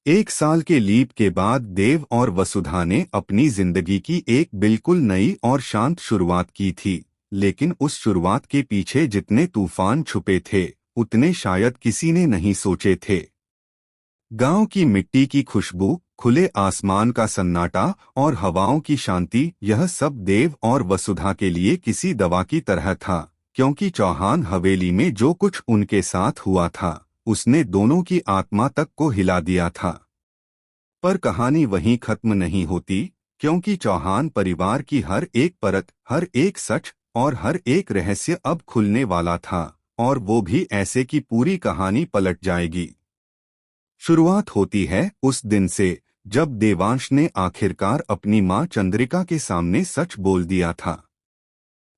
एक साल के लीप के बाद देव और वसुधा ने अपनी जिंदगी की एक बिल्कुल नई और शांत शुरुआत की थी। लेकिन उस शुरुआत के पीछे जितने तूफान छुपे थे उतने शायद किसी ने नहीं सोचे थे। गांव की मिट्टी की खुशबू, खुले आसमान का सन्नाटा और हवाओं की शांति, यह सब देव और वसुधा के लिए किसी दवा की तरह था। क्योंकि चौहान हवेली में जो कुछ उनके साथ हुआ था उसने दोनों की आत्मा तक को हिला दिया था। पर कहानी वहीं खत्म नहीं होती, क्योंकि चौहान परिवार की हर एक परत, हर एक सच और हर एक रहस्य अब खुलने वाला था, और वो भी ऐसे कि पूरी कहानी पलट जाएगी। शुरुआत होती है उस दिन से जब देवांश ने आखिरकार अपनी मां चंद्रिका के सामने सच बोल दिया था।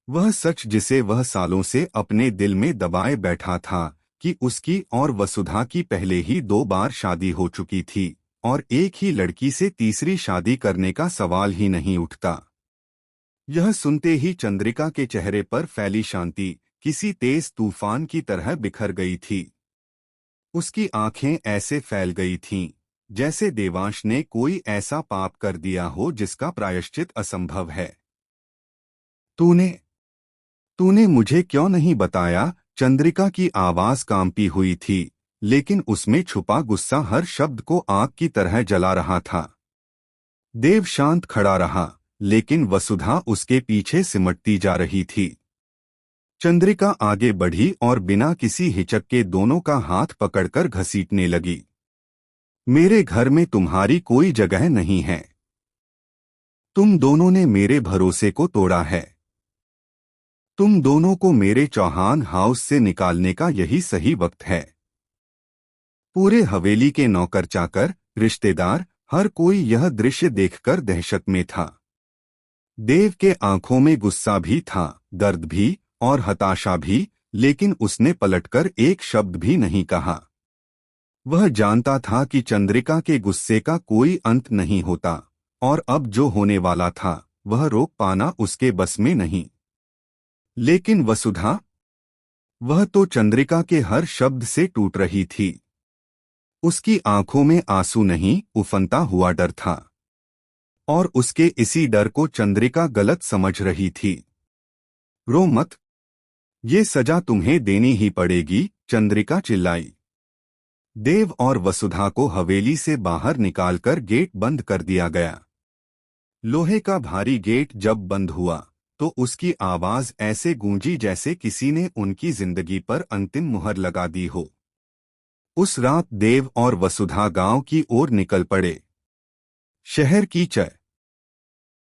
वह सच जिसे वह सालों से अपने दिल में दबाए बैठा था, कि उसकी और वसुधा की पहले ही 2 बार शादी हो चुकी थी और एक ही लड़की से तीसरी शादी करने का सवाल ही नहीं उठता। यह सुनते ही चंद्रिका के चेहरे पर फैली शांति किसी तेज तूफान की तरह बिखर गई थी। उसकी आंखें ऐसे फैल गई थीं जैसे देवांश ने कोई ऐसा पाप कर दिया हो जिसका प्रायश्चित असंभव है। तूने तूने मुझे क्यों नहीं बताया? चंद्रिका की आवाज कांपी हुई थी, लेकिन उसमें छुपा गुस्सा हर शब्द को आग की तरह जला रहा था। देव शांत खड़ा रहा, लेकिन वसुधा उसके पीछे सिमटती जा रही थी। चंद्रिका आगे बढ़ी और बिना किसी हिचक के दोनों का हाथ पकड़कर घसीटने लगी। मेरे घर में तुम्हारी कोई जगह नहीं है। तुम दोनों ने मेरे भरोसे को तोड़ा है। तुम दोनों को मेरे चौहान हाउस से निकालने का यही सही वक्त है। पूरे हवेली के नौकर चाकर, रिश्तेदार, हर कोई यह दृश्य देखकर दहशत में था। देव के आंखों में गुस्सा भी था, दर्द भी और हताशा भी, लेकिन उसने पलटकर एक शब्द भी नहीं कहा। वह जानता था कि चंद्रिका के गुस्से का कोई अंत नहीं होता, और अब जो होने वाला था वह रोक पाना उसके बस में नहीं। लेकिन वसुधा, वह तो चंद्रिका के हर शब्द से टूट रही थी। उसकी आंखों में आंसू नहीं, उफनता हुआ डर था, और उसके इसी डर को चंद्रिका गलत समझ रही थी। रो मत, ये सजा तुम्हें देनी ही पड़ेगी, चंद्रिका चिल्लाई। देव और वसुधा को हवेली से बाहर निकालकर गेट बंद कर दिया गया। लोहे का भारी गेट जब बंद हुआ तो उसकी आवाज ऐसे गूंजी जैसे किसी ने उनकी जिंदगी पर अंतिम मुहर लगा दी हो। उस रात देव और वसुधा गांव की ओर निकल पड़े। शहर की